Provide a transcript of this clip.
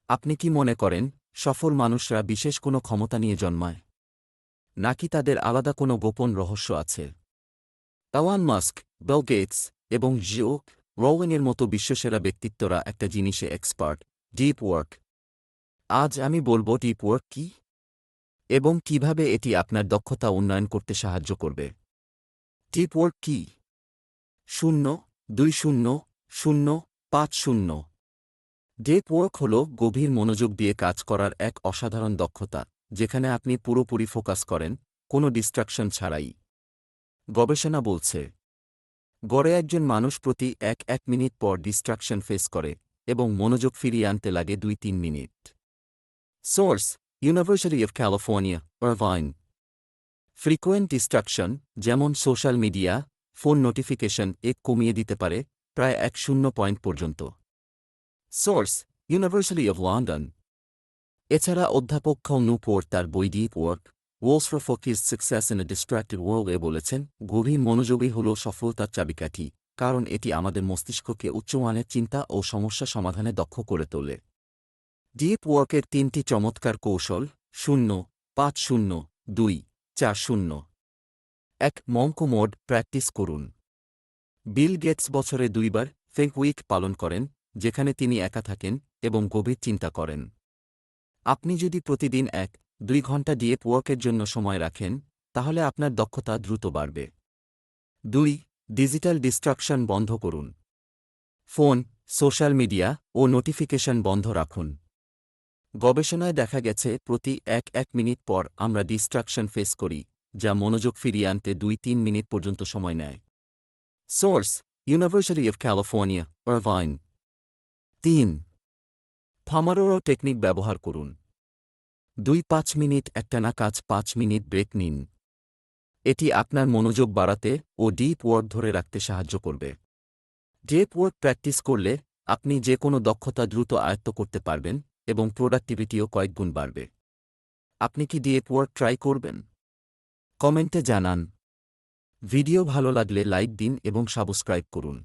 আপনি কি মনে করেন সফল মানুষরা বিশেষ কোনো ক্ষমতা নিয়ে জন্মায়, নাকি তাদের আলাদা কোনো গোপন রহস্য আছে? এলন মাস্ক, বিল গেটস এবং জিও রোওয়েনের মতো বিশ্বসেরা ব্যক্তিত্বরা একটা জিনিসে এক্সপার্ট: ডিপ ওয়ার্ক। আজ আমি বলব ডিপ ওয়ার্ক কী এবং কিভাবে এটি আপনার দক্ষতা উন্নয়ন করতে সাহায্য করবে। ডিপ ওয়ার্ক কী? 0-20-0-5-0। ডিপ ওয়ার্ক হল গভীর মনোযোগ দিয়ে কাজ করার এক অসাধারণ দক্ষতা, যেখানে আপনি পুরোপুরি ফোকাস করেন, কোনো ডিস্ট্রাকশন ছাড়াই। গবেষণা বলছে, গড়ে একজন মানুষ প্রতি এক মিনিট পর ডিস্ট্রাকশন ফেস করে এবং মনোযোগ ফিরিয়ে আনতে লাগে 2-3 মিনিট। Source: university of California, Irvine. Frequent distraction, যেমন সোশ্যাল মিডিয়া, ফোন নোটিফিকেশন কমিয়ে দিতে পারে প্রায় 10 পয়েন্ট পর্যন্ত। Source: university of London. এছাড়া অধ্যাপক খাও নিউপোর্ট তার বই deep work works for focused success in a distracted world বলেছেন, গভীর মনোযোগই হল সফলতার চাবিকাঠি, কারণ এটি আমাদের মস্তিষ্ককে উচ্চমানের চিন্তা ও সমস্যা সমাধানে দক্ষ করে তোলে। ডিপ ওয়ার্কের 3টি চমৎকার কৌশল: 0-5-0-2-4-0। 1. মঙ্ক মোড প্র্যাকটিস করুন। বিল গেটস বছরে 2বার ফেঙ্ক উইক পালন করেন, যেখানে তিনি একা থাকেন এবং গভীর চিন্তা করেন। আপনি যদি প্রতিদিন 1-2 ঘণ্টা ডিপ ওয়ার্কের জন্য সময় রাখেন, তাহলে আপনার দক্ষতা দ্রুত বাড়বে। 2. ডিজিটাল ডিস্ট্রাকশন বন্ধ করুন। ফোন, সোশ্যাল মিডিয়া ও নোটিফিকেশন বন্ধ রাখুন। গবেষণায় দেখা গেছে প্রতি এক মিনিট পর আমরা ডিস্ট্রাকশন ফেস করি, যা মনোযোগ ফিরিয়ে আনতে 2-3 মিনিট পর্যন্ত সময় নেয়। Source: university of California, Irvine. 3. Pomodoro technique ব্যবহার করুন। 2-5 মিনিট একটানা কাজ, 5 মিনিট ব্রেক নিন। এটি আপনার মনোযোগ বাড়াতে ও ডিপ ওয়ার্ক ধরে রাখতে সাহায্য করবে। ডিপ ওয়ার্ক প্র্যাকটিস করলে আপনি যে কোনো দক্ষতা দ্রুত আয়ত্ত করতে পারবেন এবং প্রোডাক্টিভিটিও কয়েক গুণ বাড়বে। আপনি কি ডিপ ওয়ার্ক ট্রাই করবেন? কমেন্টে জানান। ভিডিও ভালো লাগলে লাইক দিন এবং সাবস্ক্রাইব করুন।